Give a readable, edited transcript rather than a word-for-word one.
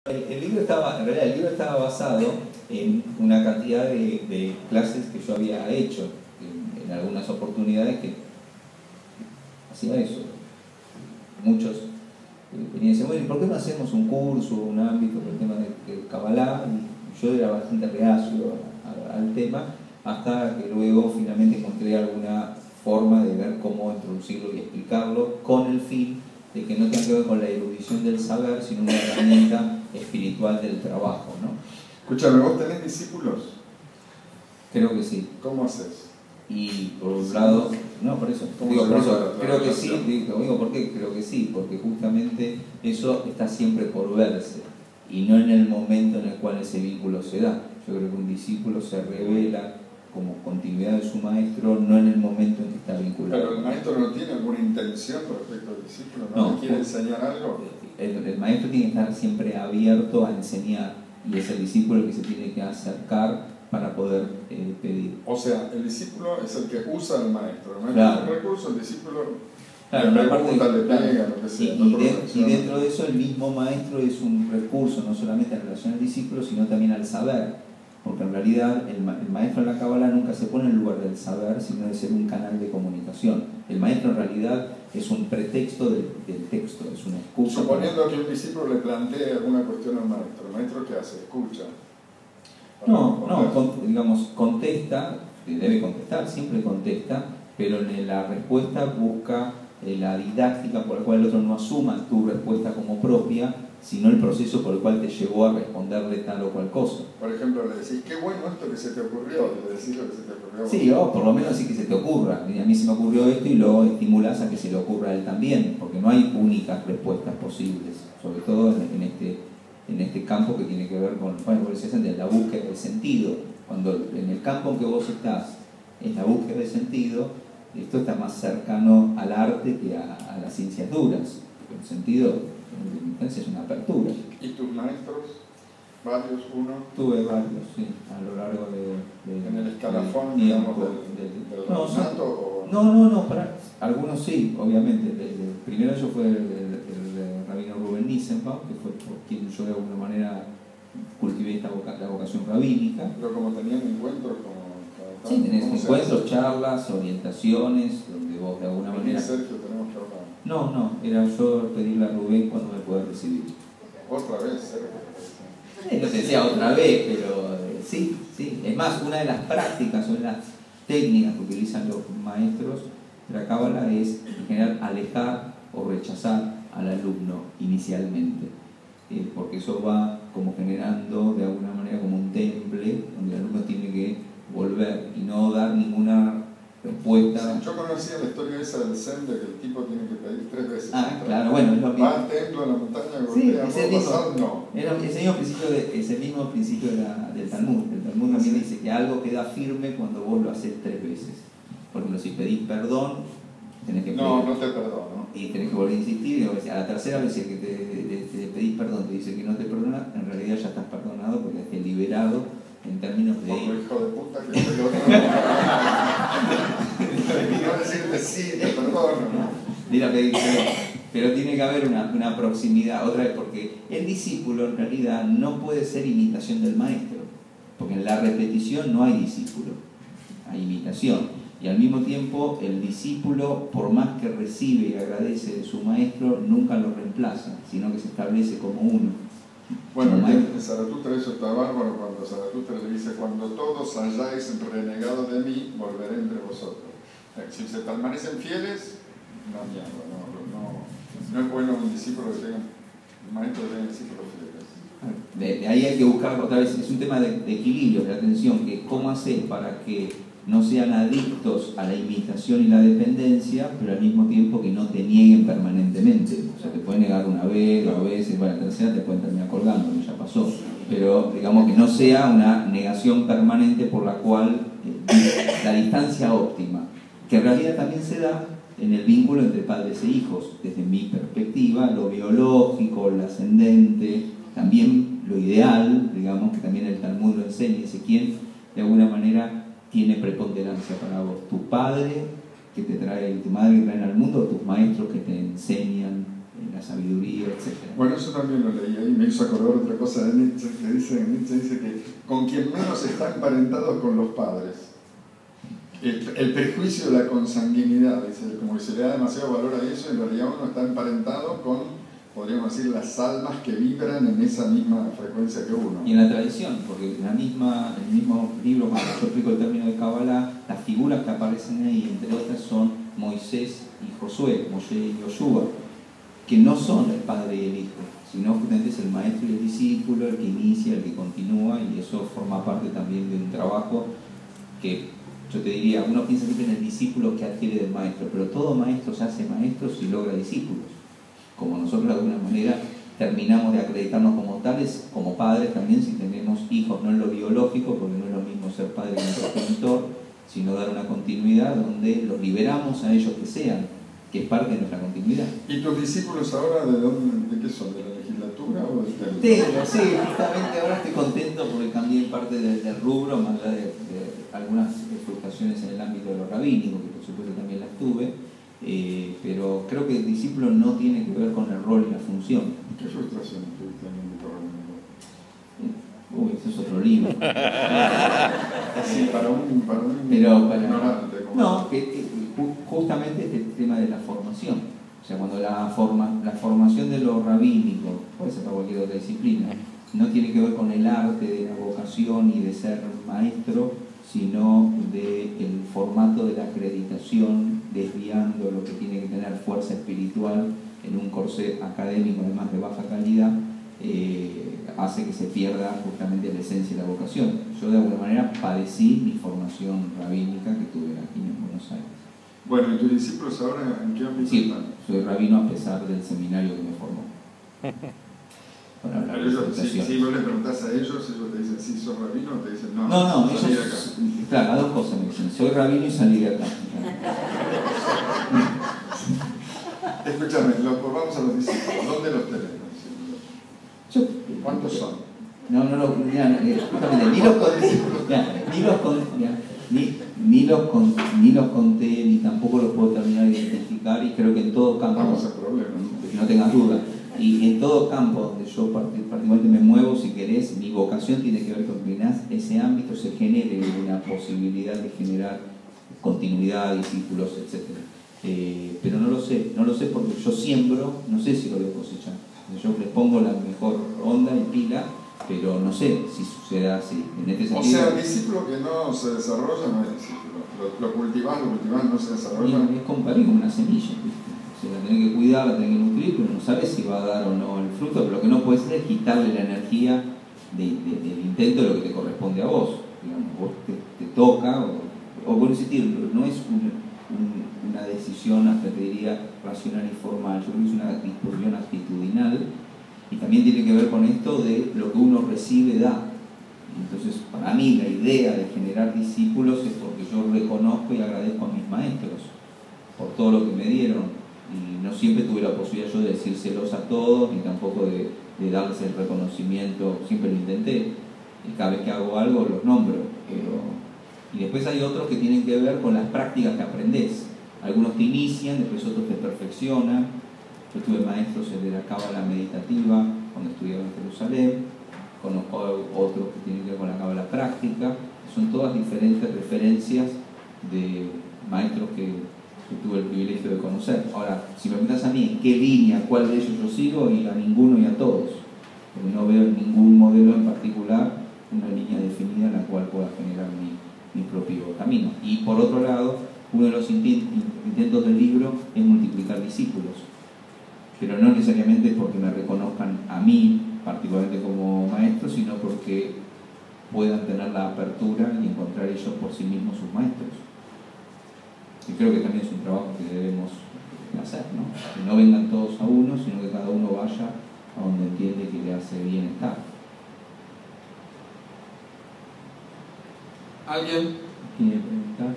El libro estaba, en realidad el libro estaba basado en una cantidad de clases que yo había hecho en algunas oportunidades que hacía eso. Muchos venían y decían, bueno, ¿y por qué no hacemos un curso, un ámbito por el tema de Kabbalah? Y yo era bastante reacio al tema, hasta que luego finalmente encontré alguna forma de ver cómo introducirlo y explicarlo con el fin de que no tenga que ver con la erudición del saber, sino una herramienta espiritual del trabajo, ¿no? Escúchame, ¿vos tenés discípulos? Creo que sí. ¿Cómo haces? Y por un lado, no, por eso, creo que sí, digo, ¿por qué? Creo que sí, porque justamente eso está siempre por verse, y no en el momento en el cual ese vínculo se da. Yo creo que un discípulo se revela como continuidad de su maestro, no en el momento en que está vinculado. Pero el maestro no tiene alguna intención respecto al discípulo, ¿no quiere enseñar algo? El maestro tiene que estar siempre abierto a enseñar, y es el discípulo el que se tiene que acercar para poder pedir. O sea, el discípulo es el que usa al maestro. El maestro claro. es un recurso, el discípulo claro, le pregunta, le pega, lo que sea. Y dentro de eso el mismo maestro es un recurso, no solamente en relación al discípulo, sino también al saber. Porque en realidad el maestro en la Kabbalah nunca se pone en el lugar del saber, sino de ser un canal de comunicación. El maestro en realidad es un pretexto del texto, es una excusa. Suponiendo que un discípulo le plantee alguna cuestión al maestro, ¿el maestro qué hace? ¿Escucha? Digamos, contesta, debe contestar, siempre contesta, pero en la respuesta busca la didáctica por la cual el otro no asuma tu respuesta como propia, sino el proceso por el cual te llevó a responderle tal o cual cosa. Por ejemplo, le decís, qué bueno esto que se te ocurrió, y le decís lo que se te ocurrió. Sí, o por lo menos así que se te ocurra. Y a mí se me ocurrió esto, y lo estimulás a que se le ocurra a él también, porque no hay únicas respuestas posibles, sobre todo en este campo que tiene que ver con la búsqueda del sentido. Cuando en el campo en que vos estás es la búsqueda del sentido, esto está más cercano al arte que a las ciencias duras. El sentido es una apertura. ¿Y tus maestros? ¿Varios? ¿Uno? Tuve varios, sí, a lo largo de ¿En el escalafón, digamos, del nato? No, algunos sí, obviamente. El primero de ellos fue el rabino Rubén Nissenbaum, que fue por quien yo de alguna manera cultivé la vocación rabínica. Pero como tenían encuentros sí, tenés encuentros, charlas, orientaciones, donde vos de alguna manera... Sergio, tenemos que hablar. No, era yo pedirle a Rubén cuando me pueda recibir. ¿Otra vez, Sergio? No te decía otra vez, pero sí. Es más, una de las prácticas, una de las técnicas que utilizan los maestros de la Kabbalah es, en general, alejar o rechazar al alumno inicialmente. Porque eso va como generando, de alguna manera, como un temple, donde el alumno tiene que volver y no dar ninguna respuesta. Sí, yo conocía la historia esa del Zen, de que el tipo tiene que pedir 3 veces. Claro, bueno, es lo mismo. Va al templo, a la montaña, golpea, no. Es el mismo principio del Talmud. El Talmud también dice que algo queda firme cuando vos lo haces 3 veces. Por ejemplo, si pedís perdón, tenés que pedir. No te perdono. Y tenés que volver a insistir, y a la tercera vez que te pedís perdón, te dice que no te perdona, en realidad ya estás perdonado porque estás liberado en términos de... Otro hijo de puta que te lo no decirte sí, te perdono, ¿no? Mira, pero tiene que haber una proximidad, otra vez, porque el discípulo en realidad no puede ser imitación del maestro, porque en la repetición no hay discípulo, hay imitación. Y al mismo tiempo el discípulo, por más que recibe y agradece de su maestro, nunca lo reemplaza, sino que se establece como uno. Bueno, en Zaratustra eso está bárbaro, cuando Zaratustra le dice, cuando todos hayáis renegado de mí, volveré entre vosotros. Si se permanecen fieles, no es bueno un discípulo que tenga, un maestro que tenga discípulos fieles. De ahí hay que buscar otra vez, es un tema de equilibrio, de atención, que cómo hacer para que no sean adictos a la imitación y la dependencia, pero al mismo tiempo que no te nieguen permanentemente. O sea, te pueden negar una vez, 2 veces, bueno, la tercera te pueden terminar colgando, que ya pasó. Pero digamos que no sea una negación permanente por la cual la distancia óptima, que en realidad también se da en el vínculo entre padres e hijos. Desde mi perspectiva, lo biológico, lo ascendente, también lo ideal, digamos, que también el Talmud lo enseña, ese quien de alguna manera tiene preponderancia para vos, tu padre que te trae, tu madre que traen al mundo, o tus maestros que te enseñan en la sabiduría, etc. Bueno, eso también lo leí ahí, me hizo acordar otra cosa de Nietzsche, que Nietzsche dice que con quien menos está emparentado con los padres. El prejuicio de la consanguinidad, dice, como que se le da demasiado valor a eso, en realidad uno está emparentado con, podríamos decir, las almas que vibran en esa misma frecuencia que uno. Y en la tradición, porque en el mismo libro, cuando yo explico el término de Kabbalah, las figuras que aparecen ahí, entre otras, son Moisés y Josué, Moshe y Yoshua, que no son el padre y el hijo, sino justamente es el maestro y el discípulo, el que inicia, el que continúa, y eso forma parte también de un trabajo que, yo te diría, uno piensa siempre en el discípulo que adquiere del maestro, pero todo maestro se hace maestro si logra discípulos. Como nosotros de alguna manera terminamos de acreditarnos como tales, como padres también, si tenemos hijos, no en lo biológico, porque no es lo mismo ser padre que un progenitor, sino dar una continuidad donde los liberamos a ellos que sean, que es parte de nuestra continuidad. ¿Y tus discípulos ahora de qué son? ¿De la legislatura o del templo? Sí, justamente ahora estoy contento porque cambié parte del rubro, más allá de algunas frustraciones en el ámbito de lo rabínico, que por supuesto también las tuve, pero creo que el discípulo no tiene que ver con el rol y la función. ¿Qué frustraciones tuviste en el ámbito rabínico? Uy, eso es otro libro. Sí, para un ignorante. No, justamente este tema de la formación. O sea, cuando la formación de lo rabínico, puede ser para cualquier otra disciplina, no tiene que ver con el arte de la vocación y de ser maestro, sino del formato de la acreditación, desviando lo que tiene que tener fuerza espiritual en un corsé académico, además de baja calidad, hace que se pierda justamente la esencia de la vocación. Yo de alguna manera padecí mi formación rabínica que tuve aquí en Buenos Aires. Bueno, ¿y tus discípulos ahora en qué ámbito están? Soy rabino a pesar del seminario que me formó. Si vos le preguntás a ellos te dicen, sí, sos rabino, o te dicen, no, no, salí de acá. Claro, a dos cosas me dicen, soy rabino y salí de acá. Escúchame, vamos a los discípulos, ¿dónde los tenemos? ¿Cuántos son? No, justamente, ni los conté, ni tampoco los puedo terminar de identificar, y creo que en todo campo, vamos a problemas, que no tengas duda, y en todo campo donde yo particularmente me muevo, si querés, mi vocación tiene que ver con que ese ámbito se genere una posibilidad de generar continuidad, discípulos, etc. Pero no lo sé porque yo siembro, no sé si lo voy a cosechar. Yo les pongo la mejor onda y pila, pero no sé si sucede así. En este sentido, o sea, el discípulo que no se desarrolla no es discípulo. Lo cultivás, no se desarrolla. Es compartir con una semilla, ¿viste? O sea, la tenés que cuidar, la tenés que nutrir, pero no sabes si va a dar o no el fruto. Pero lo que no puedes hacer es quitarle la energía del intento de lo que te corresponde a vos. Digamos, vos te toca, o por insistir, no es una decisión, hasta te diría, racional y formal. Yo creo que es una disposición actitudinal, y también tiene que ver con esto de lo que uno recibe, da. Entonces, para mí, la idea de generar discípulos es porque yo reconozco y agradezco a mis maestros por todo lo que me dieron, y no siempre tuve la posibilidad yo de decírselos a todos, ni tampoco de darles el reconocimiento. Siempre lo intenté, y cada vez que hago algo los nombro, y después hay otros que tienen que ver con las prácticas que aprendés. Algunos te inician, después otros te perfeccionan. Yo tuve maestros de la Cábala meditativa cuando estudiaba en Jerusalén, conozco otros que tienen que ver con la Cábala práctica. Son todas diferentes referencias de maestros que tuve el privilegio de conocer. Ahora, si me preguntas a mí en qué línea, cuál de ellos yo sigo, y a ninguno y a todos, porque no veo en ningún modelo en particular una línea definida en la cual pueda generar mi propio camino. Y por otro lado, uno de los intentos del libro es multiplicar discípulos, pero no necesariamente porque me reconozcan a mí particularmente como maestro, sino porque puedan tener la apertura y encontrar ellos por sí mismos sus maestros. Y creo que también es un trabajo que debemos hacer, ¿no? Que no vengan todos a uno, sino que cada uno vaya a donde entiende que le hace bien estar. ¿Alguien? ¿Quiere preguntar?